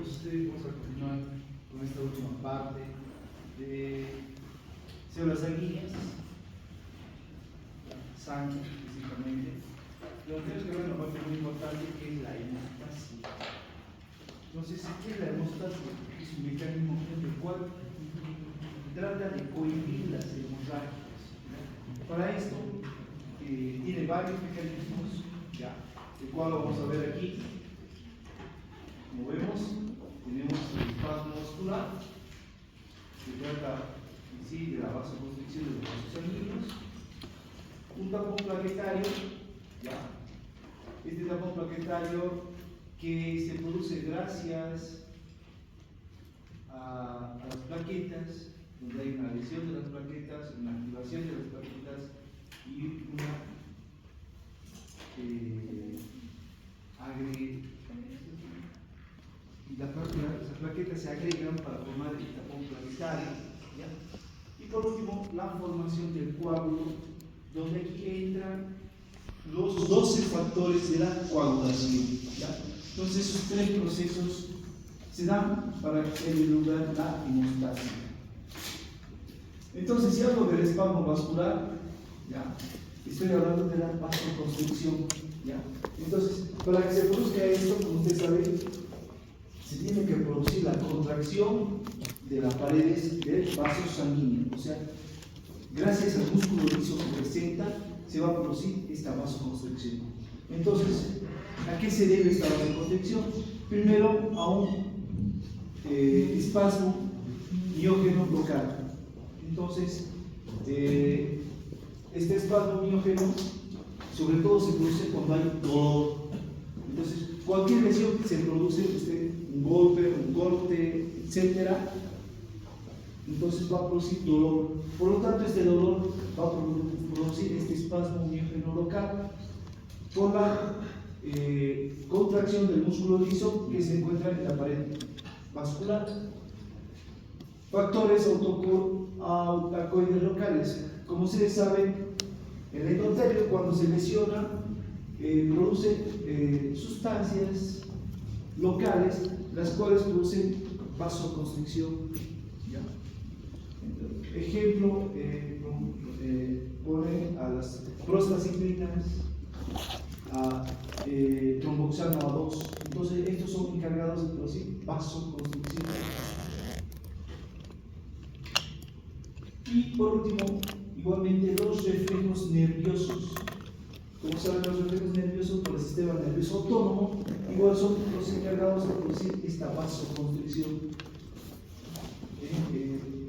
vamos a continuar con esta última parte de células sanguíneas, sangre físicamente. Pero tenemos que ver una parte muy importante que es la hemostasia. Entonces, ¿qué es la hemostasia? Es un mecanismo en el cual trata de cohibir las hemorragias. Para esto, tiene varios mecanismos, ¿ya? El cual vamos a ver aquí. Como vemos, tenemos el espasmo muscular, que trata en sí de la vasoconstricción de los vasos sanguíneos, un tapón plaquetario, ¿ya? Este tapón plaquetario que se produce gracias a las plaquetas, donde hay una lesión de las plaquetas, una activación de las plaquetas y una las plaquetas se agregan para formar el tapón plaquetario, ¿ya? Y por último, la formación del coágulo, donde aquí entran los 12 factores de la coagulación, ¿ya? Entonces, esos tres procesos se dan para que tenga lugar la hemostasia. Entonces, si hablo del espasmo vascular, ¿ya? Estoy hablando de la vasoconstricción, ¿ya? Entonces, para que se produzca esto, como usted sabe, se tiene que producir la contracción de las paredes del vaso sanguíneo. O sea, gracias al músculo liso que presenta, se va a producir esta vasoconstricción. Entonces, ¿a qué se debe esta vasoconstricción? Primero, a un espasmo miógeno local. Entonces, este espasmo miógeno, sobre todo, se produce cuando hay dolor. Entonces, cualquier lesión que se produce, un golpe, un corte, etc., entonces va a producir dolor. Por lo tanto, este dolor va a producir este espasmo miógeno local por la contracción del músculo liso que se encuentra en la pared vascular. Factores autacoides locales. Como ustedes saben, el endotelio, cuando se lesiona, produce sustancias locales, las cuales producen vasoconstricción. ¿Ya? Ejemplo, pone a las prostaciclinas, a tromboxano A2. Entonces, estos son encargados de producir vasoconstricción. Y por último, igualmente, los reflejos nerviosos. Como saben, los reflejos nerviosos por el sistema nervioso autónomo, igual son los encargados de producir esta vasoconstricción.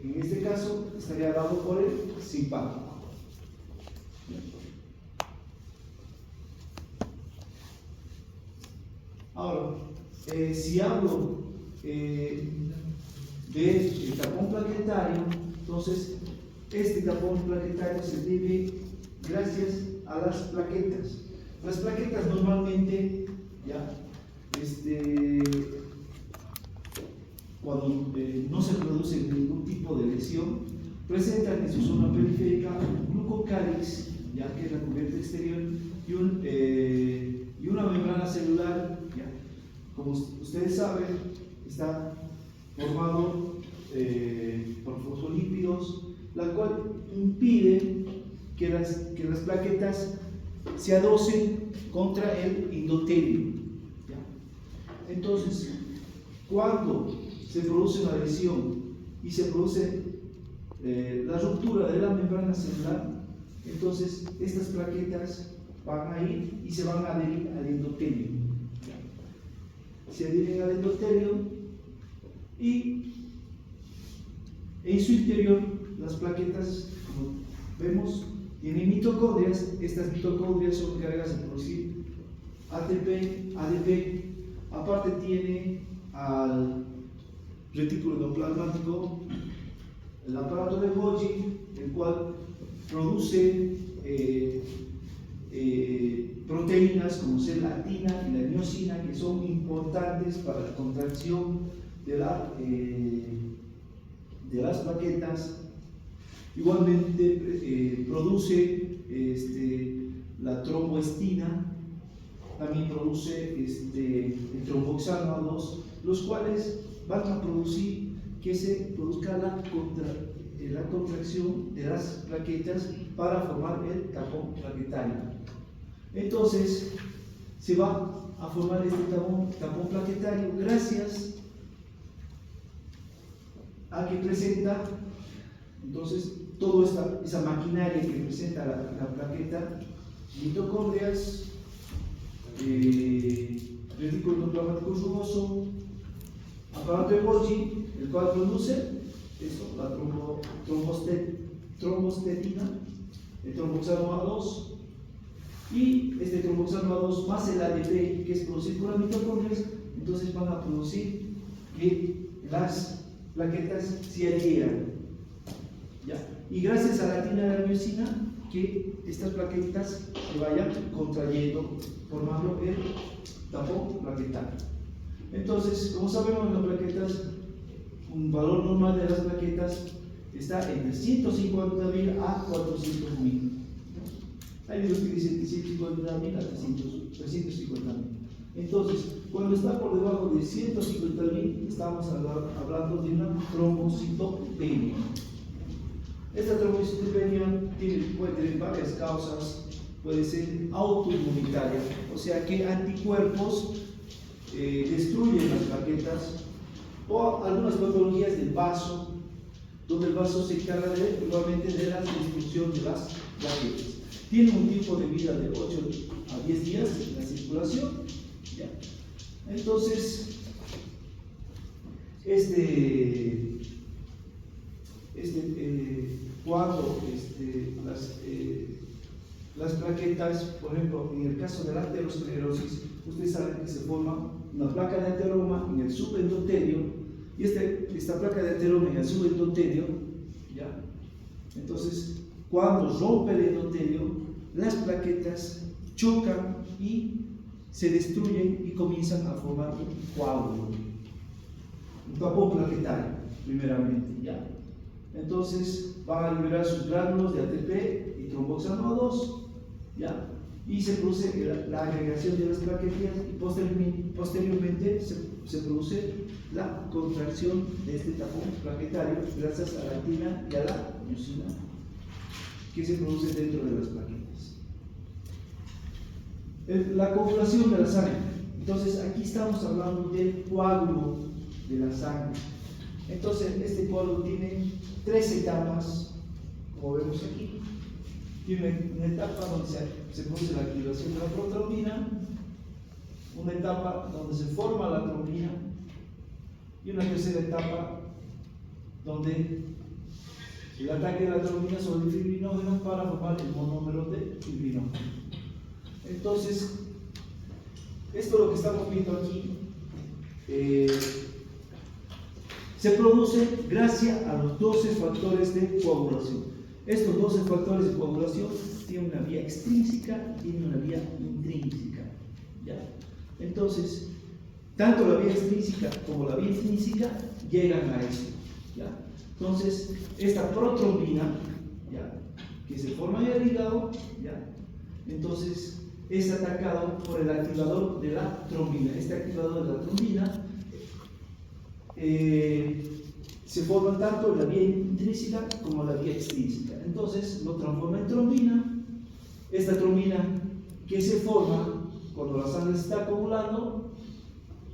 En este caso, estaría dado por el simpático. Ahora, si hablo del tapón plaquetario, entonces este tapón plaquetario se debe gracias a las plaquetas. Las plaquetas normalmente, ¿ya? Cuando no se produce ningún tipo de lesión, presentan en su zona periférica un glucocálix, ya que es la cubierta exterior, y una membrana celular, ¿ya? Como ustedes saben, está formado por fosfolípidos, la cual impide que las plaquetas se adocen contra el endotelio, ¿ya? Entonces, cuando se produce una lesión y se produce la ruptura de la membrana celular, entonces estas plaquetas van a ir y se van a adherir al endotelio, ¿ya? Se adhieren al endotelio y en su interior las plaquetas, como vemos, tienen mitocondrias. Estas mitocondrias son encargadas de producir ATP, ADP. Aparte tiene al retículo endoplasmático el aparato de Golgi, el cual produce proteínas como es la actina y la miosina, que son importantes para la contracción de las plaquetas. Igualmente produce la tromboestina, también produce el tromboxano A2, los cuales van a producir que se produzca la contracción de las plaquetas para formar el tapón plaquetario. Entonces, se va a formar este tapón plaquetario gracias a que presenta, entonces, toda esa maquinaria que presenta la plaqueta, mitocondrias, retículo endoplasmático rugoso, aparato de Golgi, el cual produce esto, la trombostetina, el tromboxano A2, y este tromboxano A2 más el ADP, que es producido por las mitocondrias, entonces van a producir que las plaquetas se adhieran. ¿Ya? Y gracias a la actina de la miosina, que estas plaquetas se vayan contrayendo, formando el tapón plaquetario. Entonces, como sabemos, las plaquetas, un valor normal de las plaquetas está entre 150.000 a 400.000. Hay libros que dicen que 150.000 a 350.000. Entonces, cuando está por debajo de 150.000, estamos hablando de una trombocitopenia. Esta trombocitopenia puede tener varias causas. Puede ser autoinmunitaria, o sea que anticuerpos destruyen las plaquetas, o algunas patologías del vaso, donde el vaso se encarga nuevamente de la destrucción de las plaquetas. Tiene un tiempo de vida de 8 a 10 días en la circulación. ¿Ya? Entonces, cuando las plaquetas, por ejemplo, en el caso de la aterosclerosis, ustedes saben que se forma una placa de ateroma en el subendotelio, y esta placa de ateroma en el subendotelio, ¿ya? Entonces, cuando rompe el endotelio, las plaquetas chocan y se destruyen y comienzan a formar un coágulo, un tapón plaquetario, primeramente, ¿ya? Entonces, van a liberar sus gránulos de ATP y tromboxano A2, ¿ya? Y se produce la agregación de las plaquetas, y posteriormente se produce la contracción de este tapón plaquetario gracias a la actina y a la miosina que se produce dentro de las plaquetas. La coagulación de la sangre. Entonces, aquí estamos hablando del coágulo de la sangre. Entonces, este coágulo tiene 3 etapas, como vemos aquí. Tiene una etapa donde se produce la activación de la protrombina, una etapa donde se forma la trombina, y una tercera etapa donde el ataque de la trombina sobre el fibrinógeno para formar el monómero de fibrinógeno. Entonces, esto lo que estamos viendo aquí se produce gracias a los 12 factores de coagulación. Estos 12 factores de coagulación tienen una vía extrínseca y tienen una vía intrínseca, ¿ya? Entonces, tanto la vía extrínseca como la vía intrínseca llegan a eso, ¿ya? Entonces, esta protrombina, ¿ya?, que se forma en el hígado, ¿ya?, entonces es atacado por el activador de la trombina. Este activador de la trombina se forma tanto en la vía intrínseca como en la vía extrínseca. Entonces lo transforma en trombina. Esta trombina que se forma cuando la sangre se está coagulando,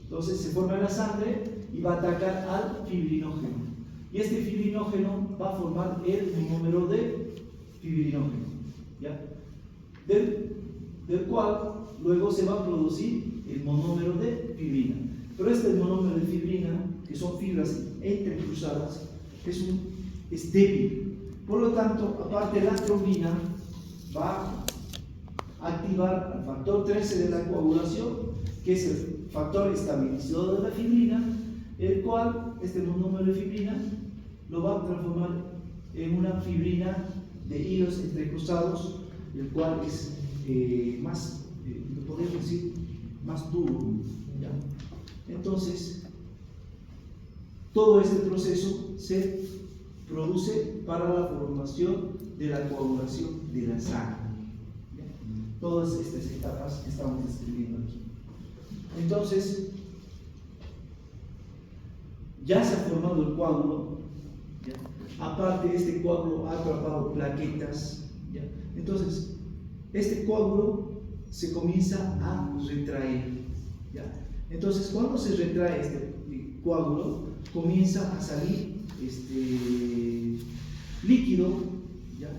entonces se forma en la sangre y va a atacar al fibrinógeno. Y este fibrinógeno va a formar el monómero de fibrinógeno, ¿ya?, del cual luego se va a producir el monómero de fibrina. Pero este monómero de fibrina, que son fibras entrecruzadas, es débil. Por lo tanto, aparte de la trombina, va a activar el factor 13 de la coagulación, que es el factor estabilizador de la fibrina, el cual, este monómero de fibrina, lo va a transformar en una fibrina de hilos entrecruzados, el cual es más, podemos decir, más duro, ¿ya? Entonces, todo este proceso se produce para la formación de la coagulación de la sangre, ¿ya? todas estas etapas que estamos describiendo aquí. Entonces, ya se ha formado el coágulo, ¿ya? Aparte este coágulo ha atrapado plaquetas, ¿ya? Entonces, este coágulo se comienza a retraer, ¿ya? Entonces, cuando se retrae este coágulo, comienza a salir líquido, ¿ya?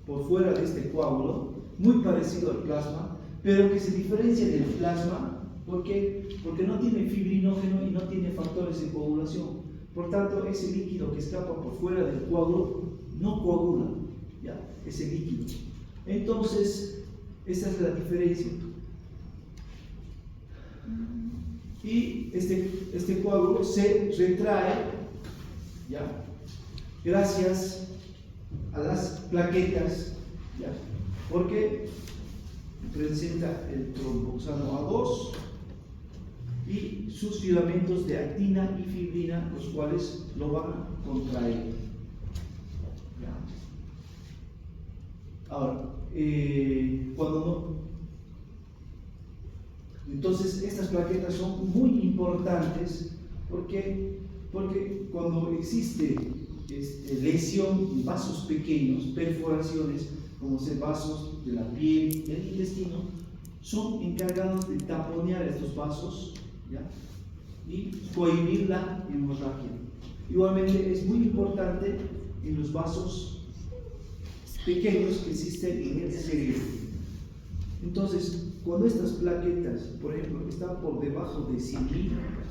Por fuera de este coágulo, muy parecido al plasma, pero que se diferencia del plasma. ¿Por qué? Porque no tiene fibrinógeno y no tiene factores de coagulación. Por tanto, ese líquido que escapa por fuera del coágulo no coagula, ¿ya? Ese líquido. Entonces, esta es la diferencia. Y este coágulo se retrae, ¿ya? Gracias a las plaquetas, ¿ya? Porque presenta el tromboxano A2 y sus filamentos de actina y fibrina, los cuales lo van a contraer. ¿Ya? Ahora, entonces estas plaquetas son muy importantes porque cuando existe lesión en vasos pequeños, perforaciones, como ser vasos de la piel, del intestino, son encargados de taponear estos vasos, ¿ya? Y cohibir la hemorragia. Igualmente es muy importante en los vasos pequeños que existen en el cerebro. Entonces, cuando estas plaquetas, por ejemplo, están por debajo de 100.000,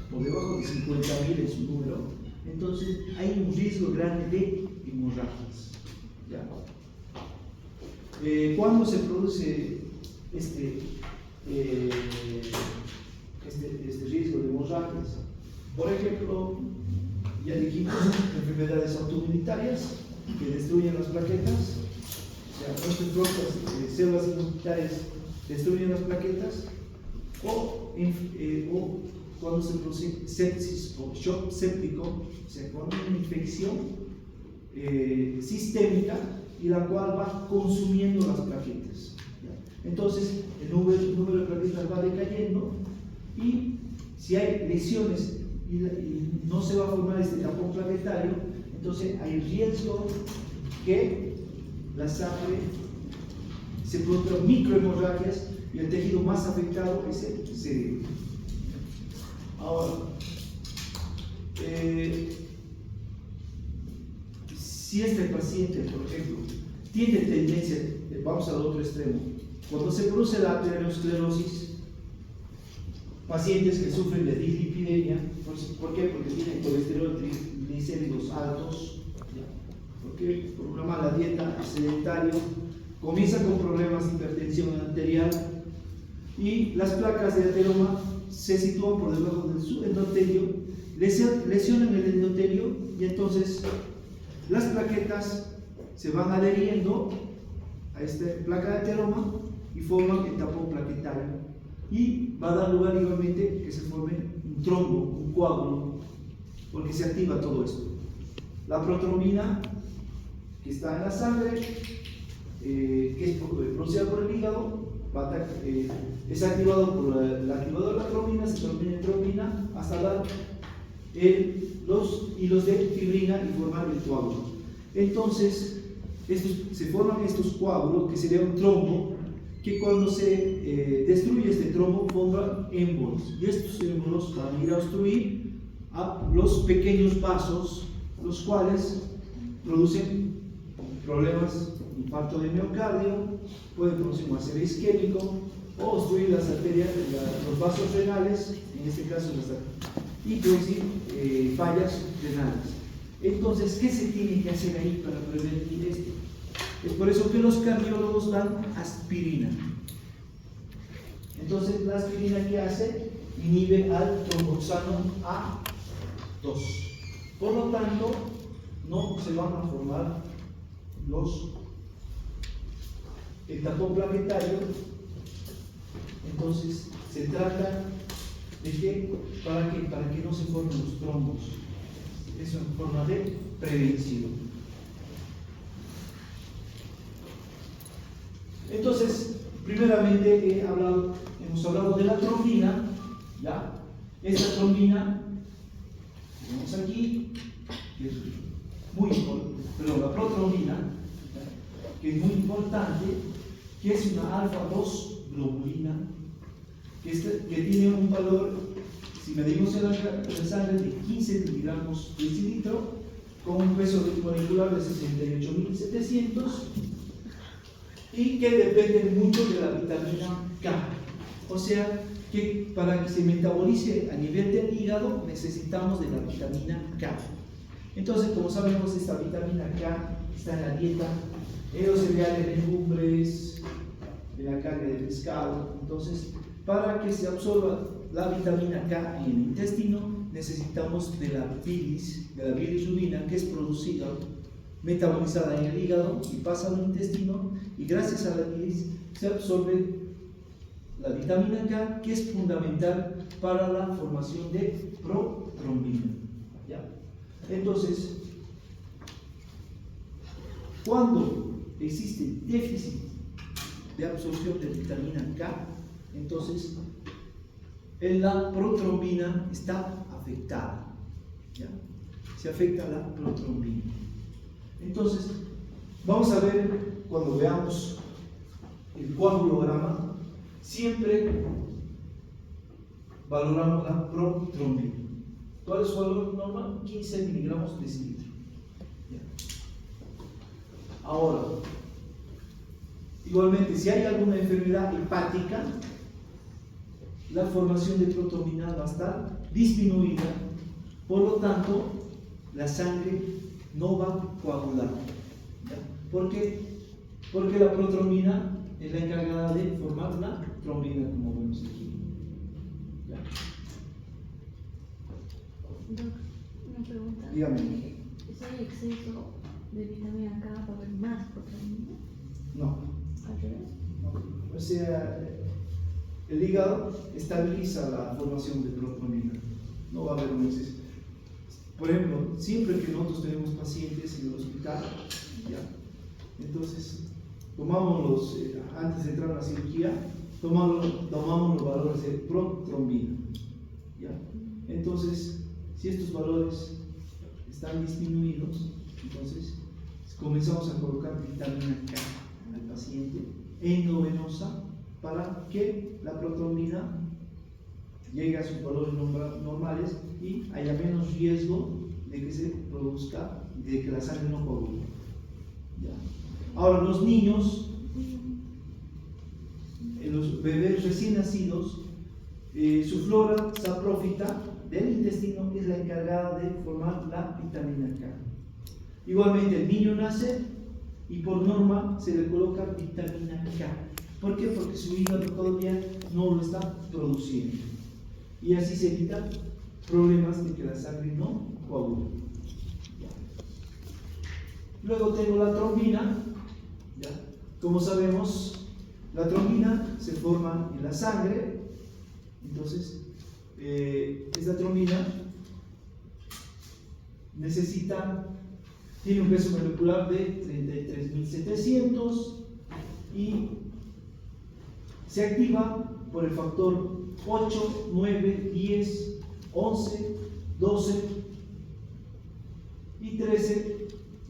por debajo de 50.000 en su número, entonces hay un riesgo grande de hemorragias, ¿ya? ¿Cuándo se produce este riesgo de hemorragias? Por ejemplo, ya dijimos, enfermedades autoinmunitarias que destruyen las plaquetas, o sea, nuestras propias células inmunitarias destruyen las plaquetas, o cuando se produce sepsis o shock séptico, o sea, cuando hay una infección sistémica y la cual va consumiendo las plaquetas, ¿ya? Entonces el número de plaquetas va decayendo y si hay lesiones y no se va a formar este tapón plaquetario, entonces hay riesgo que la sangre se produzcan microhemorragias y el tejido más afectado es el cerebro. Ahora, si este paciente, por ejemplo, tiene tendencia, vamos al otro extremo, cuando se produce la aterosclerosis, pacientes que sufren de dislipidemia, ¿por qué? Porque tienen colesterol triglicéridos altos, ¿ya? Porque por una mala dieta, sedentario, comienza con problemas de hipertensión arterial y las placas de ateroma se sitúan por debajo de su endotelio, lesionan el endotelio y entonces las plaquetas se van adheriendo a esta placa de ateroma y forman el tapón plaquetario y va a dar lugar igualmente que se forme un trombo, un coágulo, porque se activa todo esto. La protrombina que está en la sangre, que es producida por el hígado, es activado por el activador de la trombina, se transforma en trombina hasta dar los hilos de fibrina y formar el coágulo. Entonces, se forman estos coágulos que sería un trombo, que cuando se destruye este trombo forma émbolos, y estos émbolos van a ir a obstruir a los pequeños vasos, los cuales producen problemas, infarto de miocardio, pueden producir un acero isquémico o obstruir las arterias, los vasos renales, en este caso y producir fallas renales. Entonces, ¿qué se tiene que hacer ahí para prevenir esto? Es por eso que los cardiólogos dan aspirina. Entonces, la aspirina, ¿qué hace? Inhibe al tromboxano A2. Por lo tanto, no se van a formar el tapón plaquetario. Entonces, se trata de que para que no se formen los trombos. Es una forma de prevención. Entonces, Primeramente hemos hablado de la trombina, ¿ya? Esta trombina, tenemos aquí, que es muy importante, pero la protrombina, ¿ya? Que es muy importante, que es una alfa-2 globulina, que tiene un valor, si medimos en la sangre, de 15 miligramos por decilitro, con un peso molecular de 68.700 y que depende mucho de la vitamina K. O sea, que para que se metabolice a nivel del hígado necesitamos de la vitamina K. Entonces, como sabemos, esta vitamina K está en la dieta, en los cereales, legumbres, en la carne de pescado. Entonces, para que se absorba la vitamina K en el intestino, necesitamos de la bilirrubina, que es producida, metabolizada en el hígado y pasa al intestino, y gracias a la bilis se absorbe la vitamina K, que es fundamental para la formación de protrombina. ¿Ya? Entonces, cuando existe déficit de absorción de vitamina K, entonces la protrombina está afectada. ¿Ya? Se afecta la protrombina. Entonces, vamos a ver, cuando veamos el coagulograma, siempre valoramos la protrombina. ¿Cuál es su valor normal? 15 miligramos por decilitro. ¿Ya? Ahora, igualmente, si hay alguna enfermedad hepática, la formación de protrombina va a estar disminuida, por lo tanto, la sangre no va a coagular. ¿Ya? ¿Por qué? Porque la protrombina es la encargada de formar la trombina, como vemos aquí. ¿Ya? Doc, una pregunta. Dígame. Si hay exceso de vitamina K, ¿va a haber más protrombina? No. ¿Al revés? O sea, el hígado estabiliza la formación de protrombina. No va a haber un exceso. Por ejemplo, siempre que nosotros tenemos pacientes en el hospital, ¿ya? Entonces, tomamos antes de entrar a la cirugía, tomamos los valores de protrombina. ¿Ya? Entonces, si estos valores están disminuidos, entonces comenzamos a colocar vitamina K al paciente endovenosa para que la protrombina llegue a sus valores normales y haya menos riesgo de que se produzca, de que la sangre no coagule. ¿Ya? Ahora, los niños, los bebés recién nacidos, su flora saprófita del intestino es la encargada de formar la vitamina K. Igualmente, el niño nace y por norma se le coloca vitamina K. ¿Por qué? Porque su hígado todavía no lo está produciendo. Y así se evitan problemas de que la sangre no coagule. Luego tengo la trombina. ¿Ya? Como sabemos, la trombina se forma en la sangre. Entonces, esta trombina tiene un peso molecular de 33.700 y se activa por el factor 8, 9, 10, 11, 12 y 13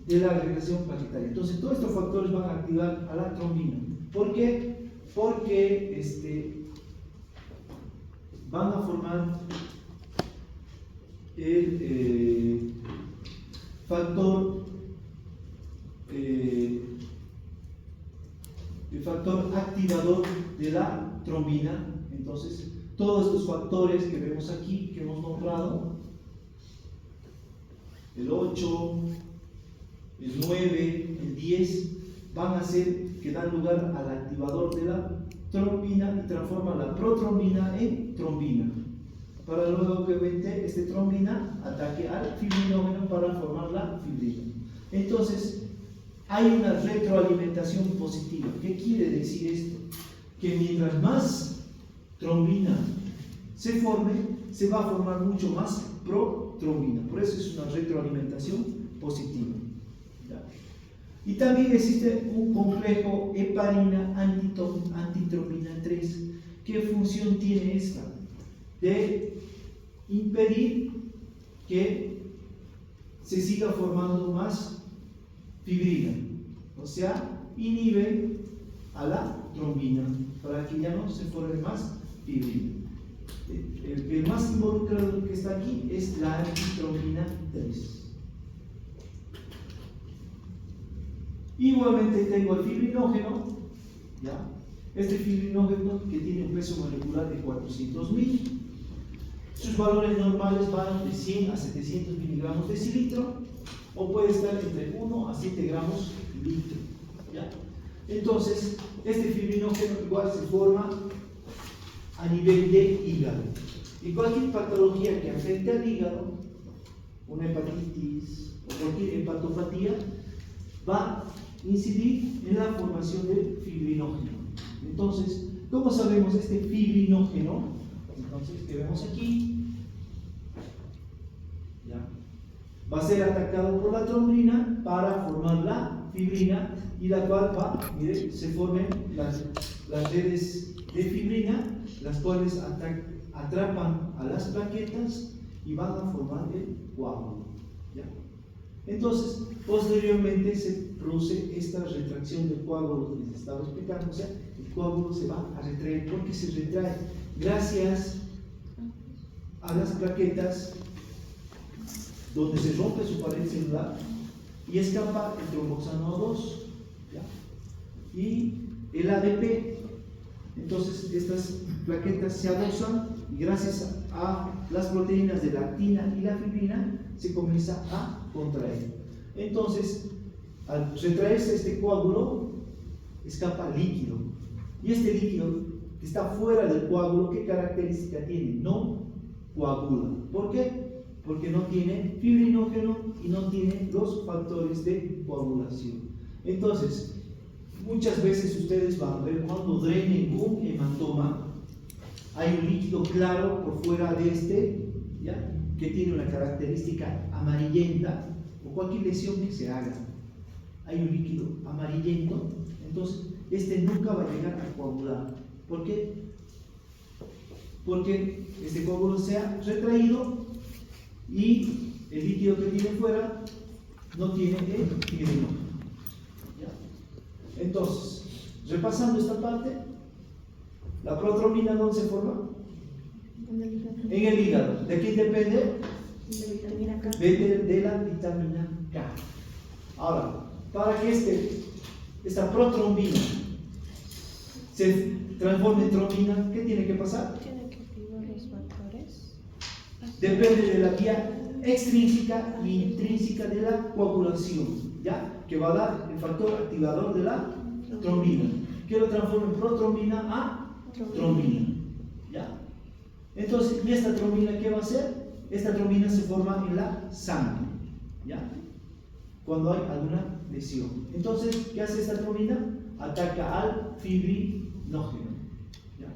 de la agregación plaquetaria. Entonces, todos estos factores van a activar a la trombina. ¿Por qué? Porque van a formar el factor activador de la trombina. Entonces, todos estos factores que vemos aquí, que hemos nombrado, el 8, el 9, el 10, van a ser que dan lugar al activador de la trombina y transforman la protrombina en trombina, para luego que este trombina ataque al fibrinógeno para formar la fibrina. Entonces, hay una retroalimentación positiva. ¿Qué quiere decir esto? Que mientras más trombina se forme, se va a formar mucho más protrombina. Por eso es una retroalimentación positiva. ¿Ya? Y también existe un complejo heparina-antitrombina 3. ¿Qué función tiene esta? De impedir que se siga formando más fibrina, o sea, inhibe a la trombina para que ya no se forme más fibrina. El más involucrado que está aquí es la antitrombina 3. Igualmente tengo el fibrinógeno, ¿ya? Este fibrinógeno que tiene un peso molecular de 400.000. Sus valores normales van de 100 a 700 miligramos decilitro, o puede estar entre 1 a 7 gramos litro, ¿ya? Entonces, este fibrinógeno igual se forma a nivel de hígado. Y cualquier patología que afecte al hígado, una hepatitis o cualquier hepatopatía, va a incidir en la formación del fibrinógeno. Entonces, ¿cómo sabemos este fibrinógeno? Entonces, que vemos aquí, ¿ya? Va a ser atacado por la trombina para formar la fibrina, y la cual va, mire, se formen las redes de fibrina, las cuales atrapan a las plaquetas y van a formar el coágulo, ¿ya? Entonces, posteriormente se produce esta retracción del coágulo que les estaba explicando, o sea, el coágulo se va a retraer. ¿Por qué se retrae? Gracias a las plaquetas donde se rompe su pared celular y escapa el tromboxano 2, ¿ya? Y el ADP. Entonces estas plaquetas se adosan y gracias a las proteínas de la actina y la fibrina se comienza a contraer. Entonces, al retraerse este coágulo, escapa líquido. Y este líquido que está fuera del coágulo, ¿qué característica tiene? No coagula. ¿Por qué? Porque no tiene fibrinógeno y no tiene los factores de coagulación. Entonces, muchas veces ustedes van a ver cuando drenen un hematoma, hay un líquido claro por fuera de este, ¿ya? Que tiene una característica amarillenta, o cualquier lesión que se haga, hay un líquido amarillento. Entonces este nunca va a llegar a coagular. ¿Por qué? Porque este coágulo se ha retraído y el líquido que tiene fuera no tiene el fibrinógeno. Entonces, repasando esta parte, la protrombina, ¿dónde se forma? En el hígado. ¿De quién depende? De vitamina K. De la vitamina K. Ahora, para que esta protrombina se transforme en trombina, ¿qué tiene que pasar? Tiene que activar los factores. Depende de la vía extrínseca e intrínseca de la coagulación, ¿ya? Que va a dar el factor activador de la trombina, que lo transforma en protrombina a trombina, ¿ya? Entonces, ¿y esta trombina qué va a hacer? Esta trombina se forma en la sangre, ¿ya? Cuando hay alguna lesión. Entonces, ¿qué hace esta trombina? Ataca al fibrinógeno, ¿ya?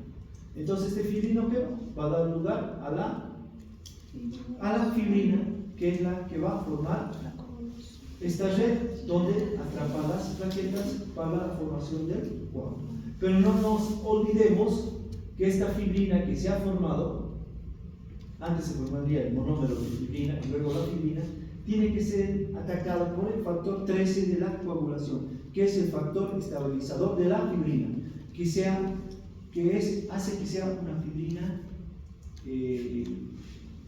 Entonces, este fibrinógeno va a dar lugar a la fibrina, que es la que va a formar esta red donde atrapa las plaquetas para la formación del coágulo. Pero no nos olvidemos que esta fibrina que se ha formado, antes se formaría el monómero de fibrina y luego la fibrina, tiene que ser atacada por el factor 13 de la coagulación, que es el factor estabilizador de la fibrina, hace que sea una fibrina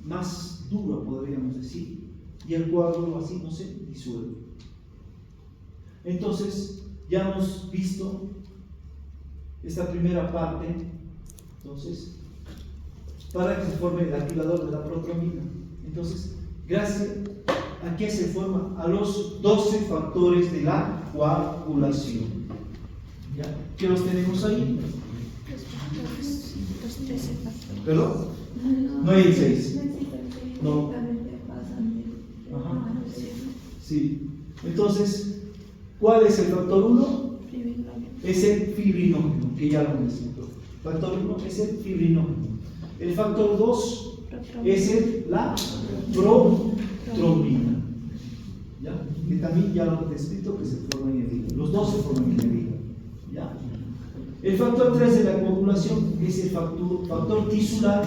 más dura, podríamos decir, y el coágulo así no se disuelve. Entonces, ya hemos visto esta primera parte. Entonces, para que se forme el activador de la protrombina. Entonces, gracias a que se forma a los 12 factores de la coagulación. ¿Ya? ¿Qué los tenemos ahí? Los 13 factores. ¿Perdón? No hay 6. No. Ajá. Sí. Entonces, ¿cuál es el factor 1? Es el fibrinógeno, que ya lo mencioné. Factor 1 es el fibrinógeno. El factor 2 es la protrombina. ¿Ya? que también ya lo he descrito, que se forma en el hígado. Los dos se forman en el hígado. ¿Ya? El factor 3 de la coagulación es el factor tisular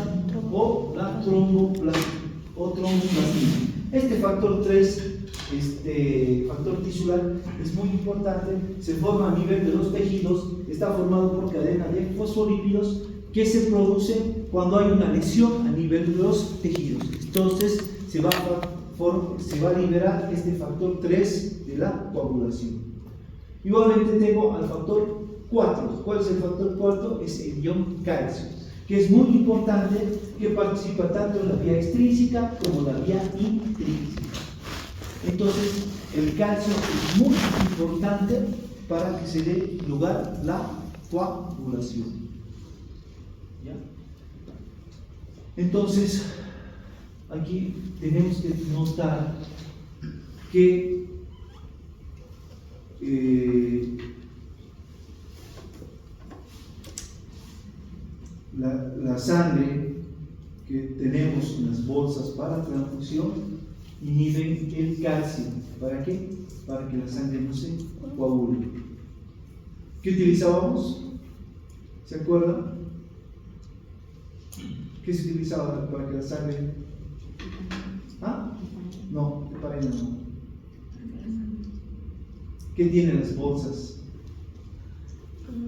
o la tromboplastina. Este factor 3, factor tisular, es muy importante, se forma a nivel de los tejidos, está formado por cadena de fosfolípidos que se producen cuando hay una lesión a nivel de los tejidos. Entonces se va a liberar este factor 3 de la coagulación. Igualmente tengo al factor 4. ¿Cuál es el factor 4? Es el ion calcio, que es muy importante, que participa tanto en la vía extrínseca como en la vía intrínseca. Entonces, el calcio es muy importante para que se dé lugar a la coagulación. ¿Ya? Entonces, aquí tenemos que notar que la sangre que tenemos en las bolsas para transfusión inhiben el calcio. ¿Para qué? Para que la sangre no se coagule. ¿Qué utilizábamos? ¿Se acuerdan? ¿Qué se utilizaba para que la sangre? ¿Ah? No, heparina no. ¿Qué tienen las bolsas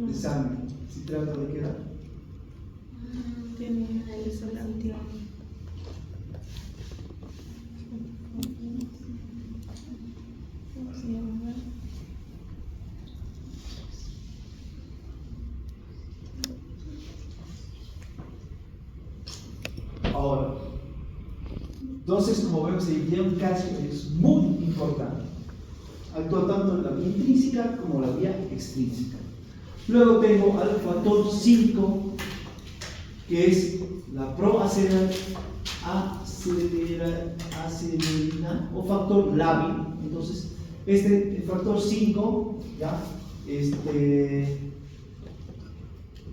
de sangre? ¿Citrato de qué era? Tiene desolante. ¿Cómo se llama? Ahora, entonces, como vemos, el ion calcio es muy importante. Actúa tanto en la vía intrínseca como en la vía extrínseca. Luego tengo al factor 5, que es la proacelerina o factor lábil. Entonces, el factor 5, ¿ya?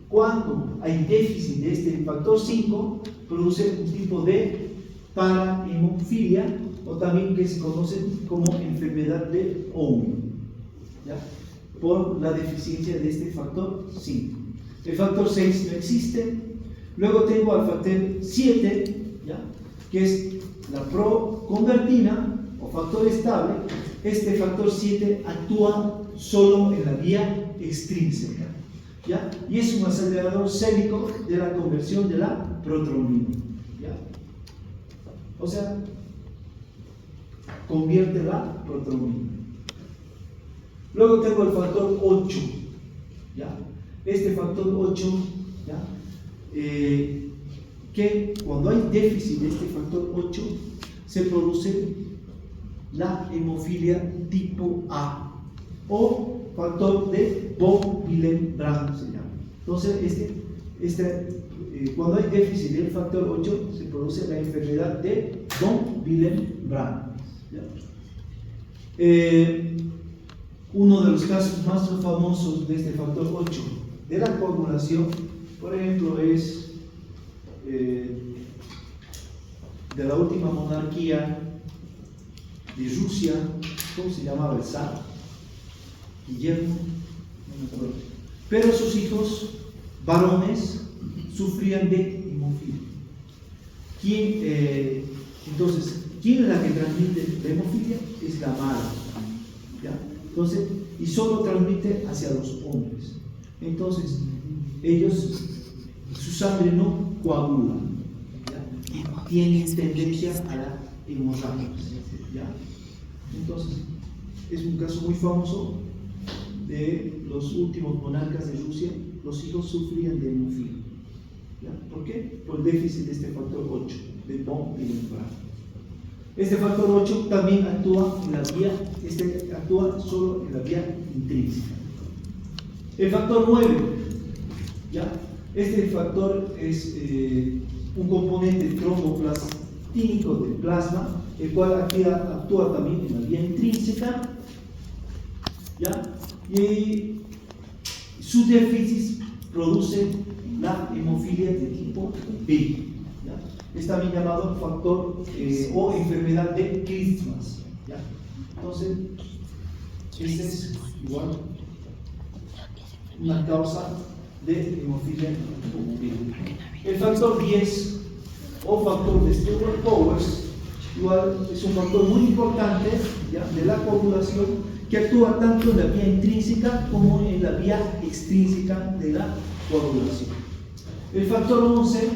Cuando hay déficit de este factor 5, produce un tipo de parahemofilia, o también que se conoce como enfermedad de Owen, ¿ya? Por la deficiencia de este factor 5. El factor 6 no existe. Luego tengo al factor 7, ¿ya? Que es la proconvertina o factor estable. Este factor 7 actúa solo en la vía extrínseca, ¿ya? Y es un acelerador célico de la conversión de la protrombina, ¿ya? O sea, convierte la protrombina. Luego tengo el factor 8, ¿ya? Este factor 8, ¿ya? Que cuando hay déficit de este factor 8 se produce la hemofilia tipo A o factor de von Willebrand se llama. Entonces cuando hay déficit del factor 8 se produce la enfermedad de von Willebrand, ¿ya? Uno de los casos más famosos de este factor 8 de la coagulación, por ejemplo, es de la última monarquía de Rusia. ¿Cómo se llamaba el zar? Guillermo, no me acuerdo. Pero sus hijos varones sufrían de hemofilia. Entonces, ¿quién es la que transmite la hemofilia? Es la madre, ¿ya? Entonces, y solo transmite hacia los hombres. Entonces, su sangre no coagula, ¿ya? Y tienen tendencia a la hemorragia, ¿ya? Entonces, es un caso muy famoso de los últimos monarcas de Rusia. Los hijos sufrían de hemofilia, ¿ya? ¿Por qué? Por el déficit de este factor 8, de von Willebrand. Este factor 8 también actúa en la vía, actúa solo en la vía intrínseca. El factor 9, ¿ya? Este factor es un componente tromboplastínico del plasma, el cual actúa también en la vía intrínseca, ¿ya? Y su déficit produce la hemofilia de tipo B, ¿ya? Es también llamado factor o enfermedad de Christmas, ¿ya? Entonces, esta es igual una causa de hemofilia hemoglobina. El factor 10 o factor de Stewart-Powers igual es un factor muy importante, ¿ya?, de la coagulación, que actúa tanto en la vía intrínseca como en la vía extrínseca de la coagulación. El factor 11,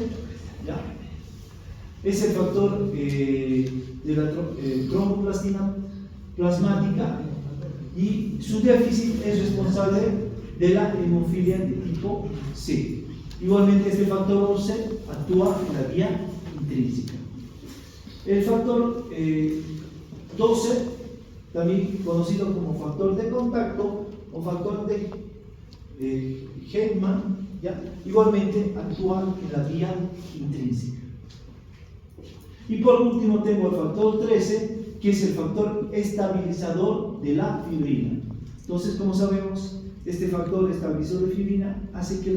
¿ya?, es el factor de la tromboplastina plasmática, y su déficit es responsable de la hemofilia de tipo C. Igualmente, este factor 11 actúa en la vía intrínseca. El factor 12, también conocido como factor de contacto o factor de Hetman, ¿ya?, igualmente actúa en la vía intrínseca. Y por último tengo el factor 13, que es el factor estabilizador de la fibrina. Entonces, como sabemos, este factor estabilizador de fibrina hace que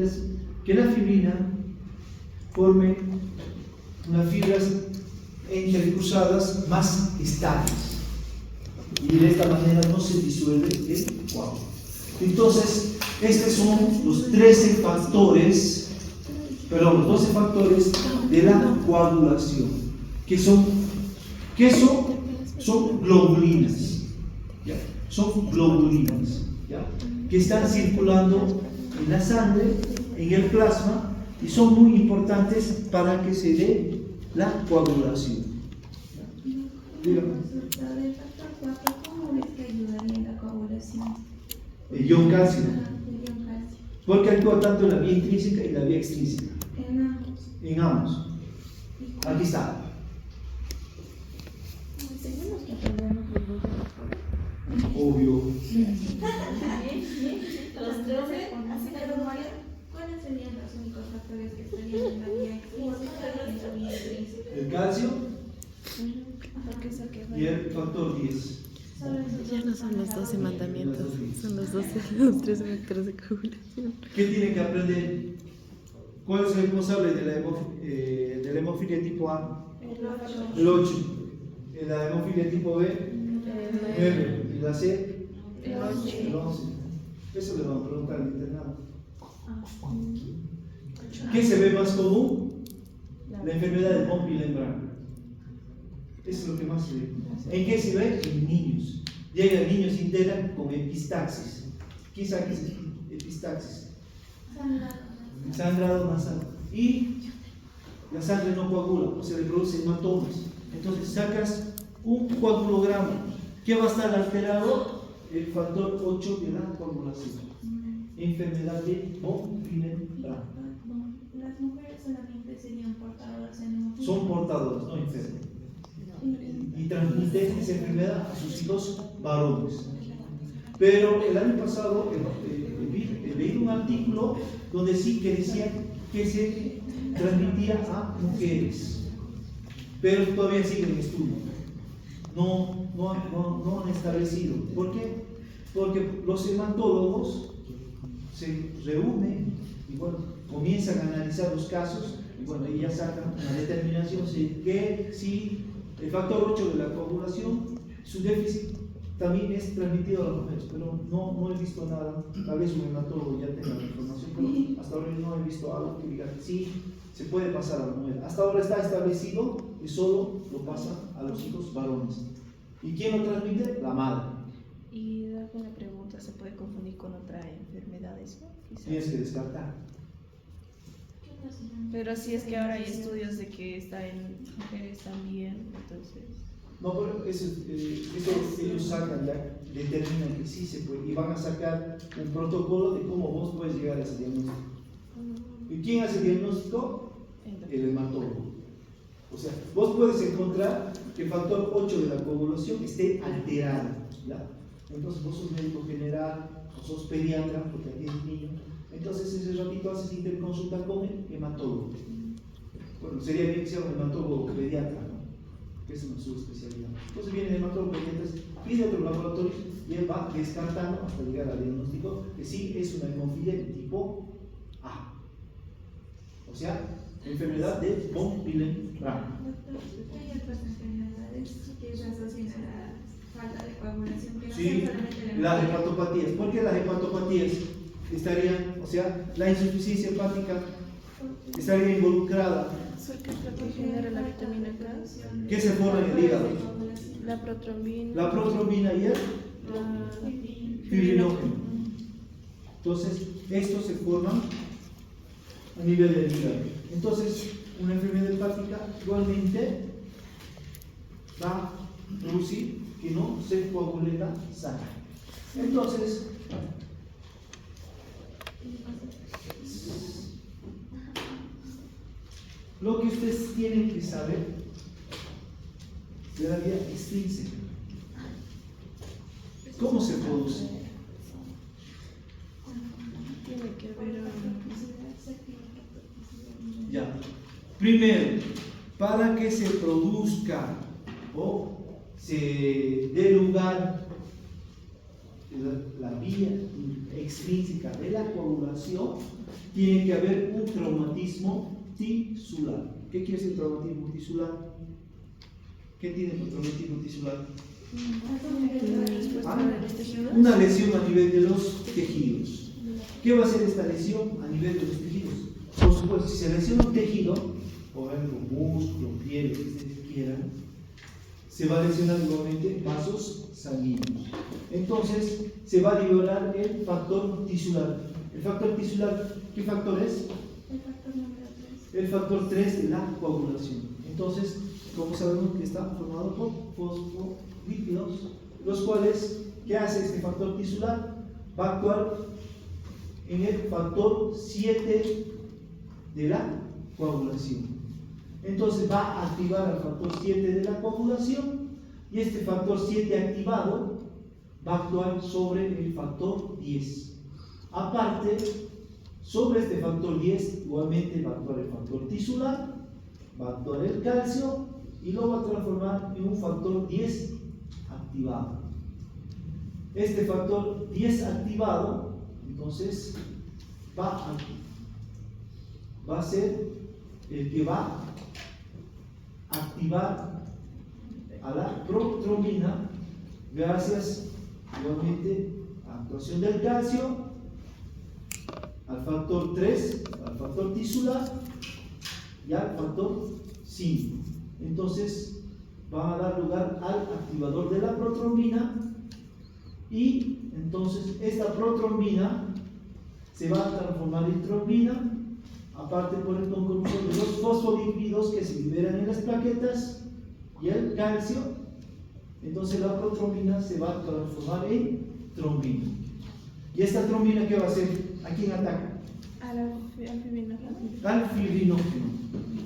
la fibrina forme unas fibras entrecruzadas más estables, y de esta manera no se disuelve el coágulo. Entonces, estos son los 13 factores, perdón, los 12 factores de la coagulación, que son globulinas, ¿ya? Son globulinas, ¿ya?, que están circulando en la sangre, en el plasma, y son muy importantes para que se dé la coagulación. Dígame. El factor 4, ¿cómo es que ayudaría en la coagulación? El ion calcio, El ion calcio. porque actúa tanto en la vía intrínseca y la vía extrínseca. En ambos. En ambos. Aquí está. Tenemos que aprendernos los dos. Obvio. Los 13, así que ¿cuáles serían los únicos factores que estarían en la vía extrínseca y en la vía intrínseca? El calcio Porque eso que y el factor 10. Ya no son los 12 mandamientos, son los 13 factores de coagulación. ¿Qué tienen que aprender? ¿Cuál es el responsable de la hemofilia tipo A? El 8. ¿En la hemofilia tipo B? El 9. ¿Y la C? El 11. El 11. Eso le vamos a preguntar al internado. ¿Qué se ve más común? La enfermedad de von Willebrand. Eso es lo que más se ve. ¿En qué se ve? En niños. Llegan niños enteran con epistaxis. ¿Quién sabe qué es epistaxis? Sangrado nasal. Y la sangre no coagula, o se le producen hematomas. Entonces sacas un coagulograma. ¿Qué va a estar alterado? El factor 8 de la coagulación. Enfermedad de von Willebrand. Las mujeres solamente serían portadoras en hemofilia. Son portadoras, no enfermas. Y transmiten esa enfermedad a sus hijos varones. Pero el año pasado leí un artículo donde sí que decía que se transmitía a mujeres, pero todavía sigue en estudio. No han establecido. ¿Por qué? Porque los hematólogos se reúnen y bueno, comienzan a analizar los casos y bueno, y ya sacan una determinación que si el factor 8 de la coagulación, su déficit también es transmitido a las mujeres, pero no he visto nada. Tal vez un hematólogo ya tenga la información, pero hasta ahora no he visto algo que diga que sí se puede pasar a la mujer. Hasta ahora está establecido que solo lo pasa a los hijos varones. ¿Y quién lo transmite? La madre. Y hago una pregunta, ¿se puede confundir con otra enfermedad eso? Tienes que descartar. Pero si es que ahora hay estudios de que está en mujeres también, entonces... No, pero eso ellos sacan ya, determinan que sí se puede y van a sacar un protocolo de cómo vos puedes llegar a ese diagnóstico. ¿Y quién hace el diagnóstico? El hematólogo. O sea, vos puedes encontrar que el factor 8 de la coagulación esté alterado, ¿ya? Entonces vos sos médico general o sos pediatra, porque aquí es niño. Entonces ese ratito haces interconsulta con el hematólogo. Bueno, sería bien que sea un hematólogo pediatra, ¿no? Que es una subespecialidad. Entonces viene el hematólogo pediatra, pide otro laboratorio y él va descartando hasta llegar al diagnóstico que sí es una hemofilia de tipo A. O sea, enfermedad de von Willebrand. Hay otras enfermedades que se asocian a falta de coagulación, que no Sí, sea solamente la las hemorragia. hepatopatías. ¿Por qué las hepatopatías estarían, o sea, la insuficiencia hepática estaría involucrada? Porque es lo que genera la vitamina K, ¿Qué se forma en el hígado? la protrombina, La protrombina y el la fibrinógeno. Entonces, estos se forman a nivel del hígado. Entonces, una enfermedad hepática igualmente va a producir que no se coagule la sangre. Entonces, lo que ustedes tienen que saber de la vía extrínseca. ¿Cómo se produce? tiene que ver Ya. Primero, para que se produzca o se dé lugar la vía extrínseca de la coagulación, tiene que haber un traumatismo tisular. ¿Qué quiere decir traumatismo tisular? ¿Qué tiene el traumatismo tisular? Una lesión a nivel de los tejidos. ¿Qué va a hacer esta lesión a nivel de los tejidos? Por supuesto, si se lesiona un tejido, por ejemplo, músculo, piel, lo que ustedes quieran, se va a lesionar igualmente vasos sanguíneos. Entonces, se va a liberar el factor tisular. ¿El factor tisular qué factor es? El factor número 3. El factor 3 de la coagulación. Entonces, como sabemos que está formado por fosfolípidos, los cuales, ¿qué hace este factor tisular? Va a actuar en el factor 7 de la coagulación. Entonces va a activar al factor 7 de la coagulación y este factor 7 activado va a actuar sobre el factor 10. Aparte, sobre este factor 10 igualmente va a actuar el factor tisular, va a actuar el calcio y lo va a transformar en un factor 10 activado. Este factor 10 activado, entonces, va a ser el que va a activar a la protrombina gracias igualmente a la actuación del calcio, al factor 3, al factor tisular y al factor 5. Entonces va a dar lugar al activador de la protrombina y entonces esta protrombina se va a transformar en trombina, aparte por el concurso de los fosfolípidos que se liberan en las plaquetas y el calcio. Entonces la protrombina se va a transformar en trombina. ¿Y esta trombina qué va a hacer? ¿A quién ataca? al fibrinógeno. Al fibrinógeno.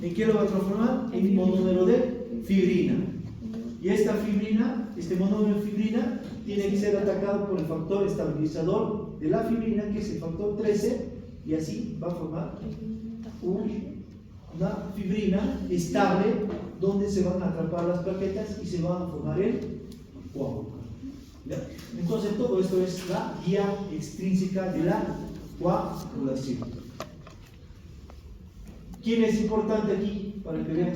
¿En qué lo va a transformar? En monómero de fibrina. Y esta fibrina, este monómero de fibrina, tiene que ser atacado por el factor estabilizador de la fibrina, que es el factor 13, y así va a formar una fibrina estable donde se van a atrapar las plaquetas y se van a formar el coágulo. ¿Ya? Entonces todo esto es la vía extrínseca de la coagulación. ¿Quién es importante aquí para que vean?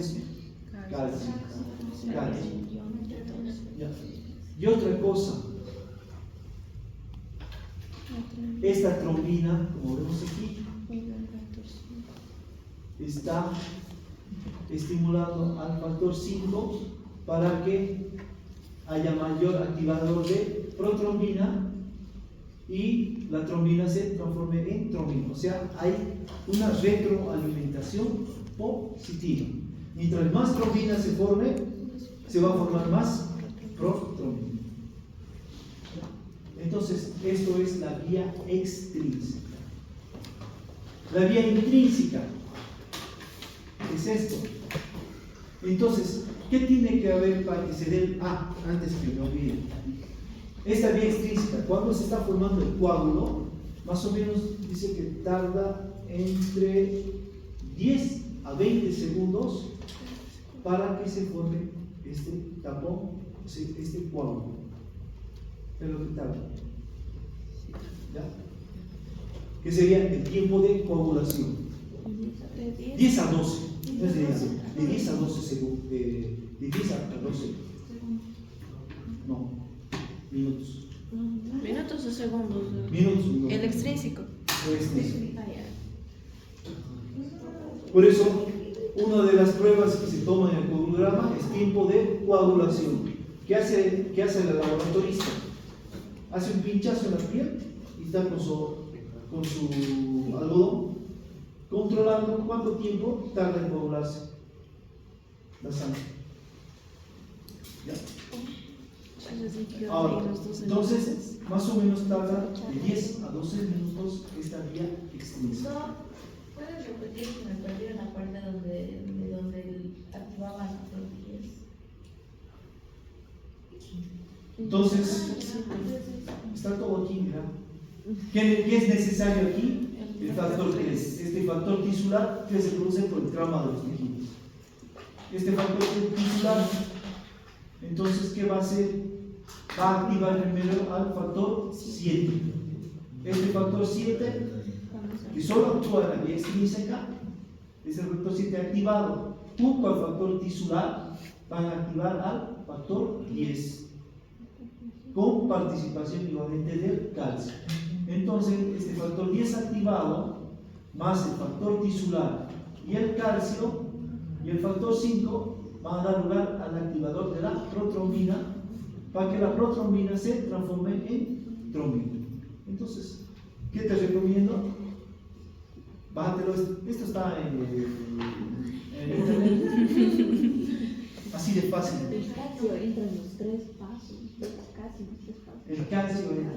Calcio. Calcio. ¿Ya? Y otra cosa, esta trombina, como vemos aquí, está estimulando al factor 5 para que haya mayor activador de protrombina y la trombina se transforme en trombina. O sea, hay una retroalimentación positiva. Mientras más trombina se forme, se va a formar más protrombina. Entonces, esto es la vía extrínseca. La vía intrínseca es esto. Entonces, ¿qué tiene que haber para que se dé el... antes que me olvide. Esta vía extrínseca, cuando se está formando el coágulo, más o menos dice que tarda entre 10 a 20 segundos para que se forme este tapón, este coágulo. Es lo que tarda. ¿Ya? ¿Qué sería el tiempo de coagulación? 10 a 12. No es de 10 a 12 segundos. De 10 a 12. No. segundos. Minutos. El extrínseco. Por eso, una de las pruebas que se toma en el coagulograma es tiempo de coagulación. ¿Qué hace el laboratorista? Hace un pinchazo en la piel y está con su algodón controlando cuánto tiempo tarda en coagularse la sangre. ¿Ya? Ahora, entonces, más o menos tarda de 10 a 12 minutos esta vía extrínseca. ¿Puedes repetir si me perdieron la parte donde activaban los 10? Entonces, está todo aquí, ¿verdad? ¿Qué es necesario aquí? El factor 3. Este factor tisular que se produce por el trauma de los tejidos. Este factor tisular, entonces, ¿qué va a hacer? Va a activar primero al factor 7. Este factor 7, que solo actúa en la vía extrínseca, es el factor 7 activado. Junto al factor tisular, van a activar al factor 10. Con participación igualmente del calcio. Entonces, este factor 10 activado, más el factor tisular y el calcio, y el factor 5, van a dar lugar al activador de la protrombina, para que la protrombina se transforme en trombina. Entonces, ¿qué te recomiendo? Bájatelo, esto está en internet. Así de fácil. El calcio entra en los 3 pasos, casi los 3 pasos. El calcio entra.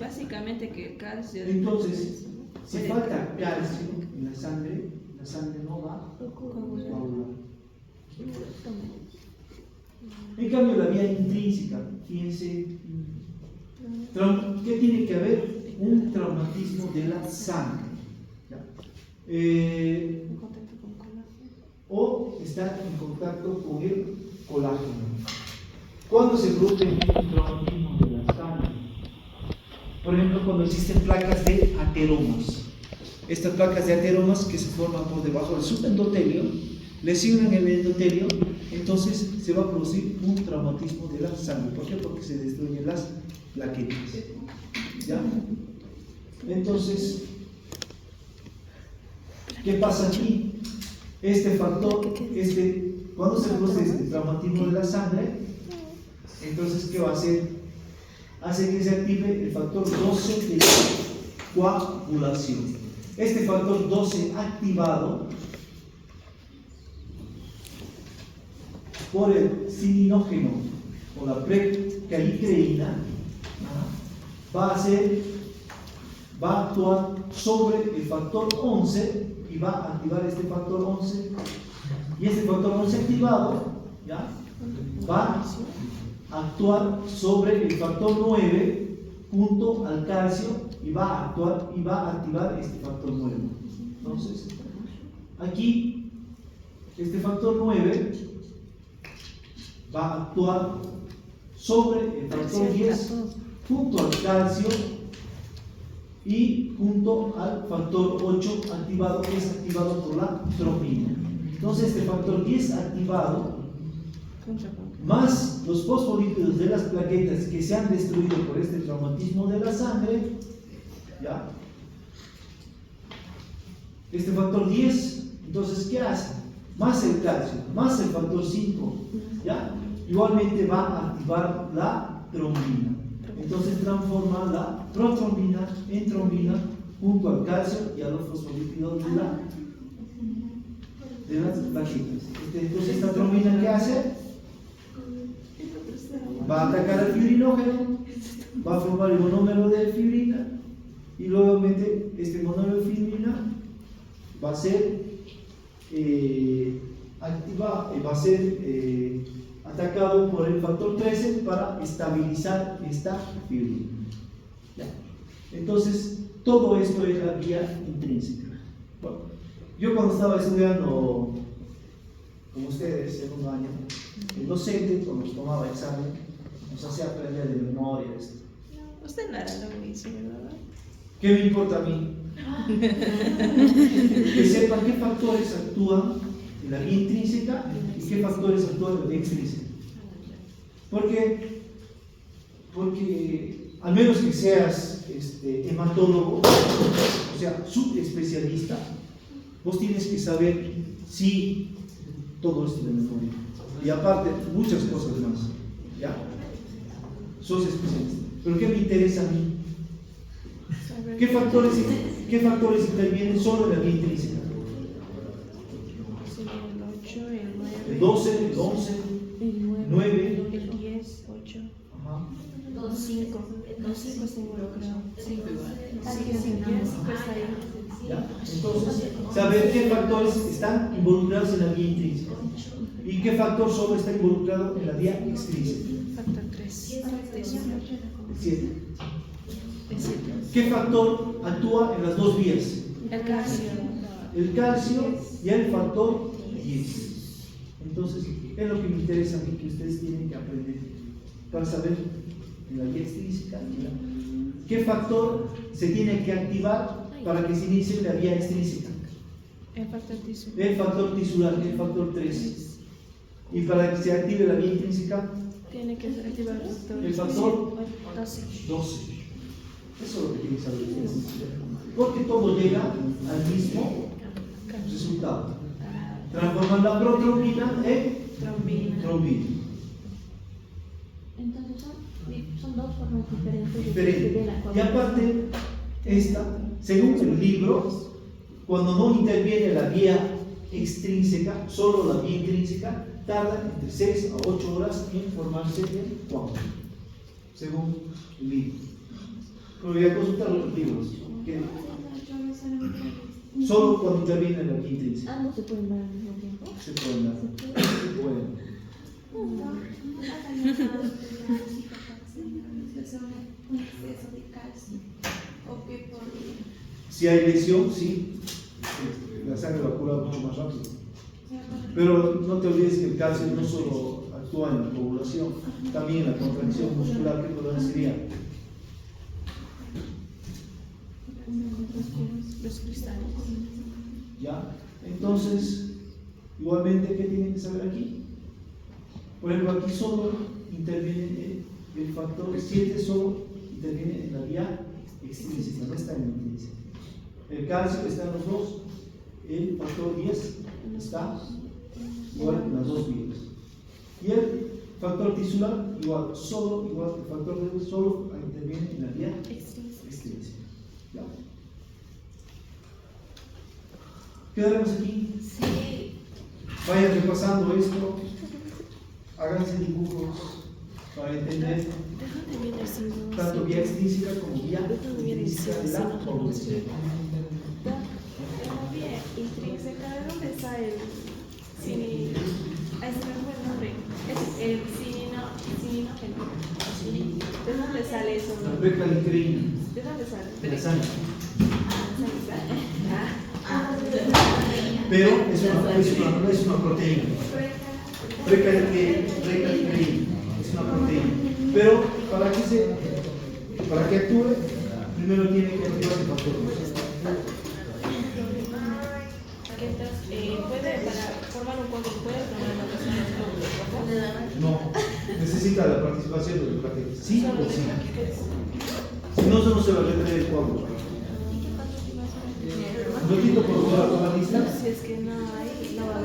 Básicamente que el calcio. Entonces, si falta calcio en la sangre no va a coagular. En cambio, la vía intrínseca, fíjense, ¿qué tiene que haber? Un traumatismo de la sangre. ¿Ya? O estar en contacto con el colágeno. ¿Cuándo se produce un traumatismo de la sangre? Por ejemplo, cuando existen placas de ateromas. Estas placas de ateromas que se forman por debajo del subendotelio, lesionan el endotelio, entonces se va a producir un traumatismo de la sangre. ¿Por qué? Porque se destruyen las plaquetas. ¿Ya? Entonces, ¿qué pasa aquí? Este factor, cuando se produce este traumatismo de la sangre, entonces, ¿qué va a hacer? Hace que se active el factor 12 de coagulación. Este factor 12 activado por el cininógeno o la precalicreína va a actuar sobre el factor 11 y va a activar este factor 11, y este factor 11 activado, ¿ya?, va a actuar sobre el factor 9 junto al calcio y va a activar este factor 9. Entonces, aquí este factor 9 va a actuar sobre el factor 10 junto al calcio y junto al factor 8 activado, que es activado por la trombina. Entonces, este factor 10 activado, más los fosfolípidos de las plaquetas que se han destruido por este traumatismo de la sangre, ¿ya? Este factor 10, entonces, ¿qué hace? Más el calcio, más el factor 5, ¿ya? Igualmente va a activar la trombina. Entonces transforma la protrombina en trombina junto al calcio y a los fosfolípidos de las plaquetas. Entonces, esta trombina, ¿qué hace? Va a atacar al fibrinógeno, va a formar el monómero de fibrina, y luego este monómero de fibrina va a ser atacado por el factor 13 para estabilizar esta fibrina. ¿Ya? Entonces, todo esto es la vía intrínseca. Bueno, yo cuando estaba estudiando, como ustedes, segundo año, el docente, cuando nos tomaba examen, nos hacía aprender de memoria esto. No, usted no era lo mismo, ¿verdad? ¿Qué me importa a mí? Que sepan qué factores actúan en la vía intrínseca y qué factores actúan en la vía extrínseca. Porque al menos que seas hematólogo, o sea, subespecialista, vos tienes que saber sí todo esto de memoria. Y aparte, muchas cosas más. ¿Ya? Sos especialista. ¿Pero qué me interesa a mí? ¿Qué factores intervienen solo en la vía intrínseca? El 8, el 9. El 12, el 11, el 9, el 10, 8. ajá. 5 está involucrado. 5 igual. 5 está ahí. ¿Ya? Entonces, saber qué factores están involucrados en la vía intrínseca y qué factor solo está involucrado en la vía extrínseca. Factor 3. El 7. ¿Qué factor actúa en las dos vías? El calcio. El calcio y el factor 10. Entonces, es lo que me interesa a mí que ustedes tienen que aprender para saber en la vía extrínseca qué factor se tiene que activar para que se inicie la vía extrínseca. El factor tisular. El factor tisular, el factor 3. Y para que se active la vía intrínseca, Tiene que ser activado el factor 12. 12. Eso es lo que tienen que saber ustedes. Porque todo llega al mismo resultado. Transforman la protrombina en trombina. Entonces son dos formas diferentes. Diferente. Y aparte, esta, según el libro, cuando no interviene la vía extrínseca, solo la vía intrínseca, tarda entre 6 a 8 horas en formarse el coágulo, según el libro. Pero voy a consultar los libros, que solo cuando interviene la vía intrínseca Ambos se pueden dar al mismo tiempo. se pueden dar. Se pueden. Un exceso de calcio. ¿O qué podría? Si hay lesión, sí, la sangre va a curar mucho más rápido. Pero no te olvides que el calcio no solo actúa en la coagulación, también en la contracción muscular que problema sería. Los cristales. ¿Ya? Entonces, igualmente, ¿qué tienen que saber aquí? Por ejemplo, aquí solo interviene el factor 7, solo interviene en la vía extrínseca, no está en la intrínseca. El calcio está en los dos, el factor 10 está igual en las dos vías. Y el factor tisular, igual, el factor 10 solo interviene en la vía extrínseca. ¿Ya? ¿Quedaremos aquí? Sí. Vayan repasando esto, háganse dibujos para entender ¿De dónde viene el signo? tanto vía extrínseca como vía ¿De dónde viene el intrínseca de la signo? coagulación. En la vía intrínseca, ¿de dónde está el cini? Ese no fue el nombre. Es el cininógeno. ¿De dónde sale eso? La precalcreína, ¿De dónde sale? de la sangre. Ah, Pero es una proteína. Precalcreína es una proteína. Pero para que actúe, primero tiene que activar el factor 10. puede, para formar un cuadro, puede tomar la persona de No, necesita la participación de los plaquetas. Sí o sí. Si no, no se va a retener el coágulo. Un ratito, por favor, a la lista. Si es que no hay, no va a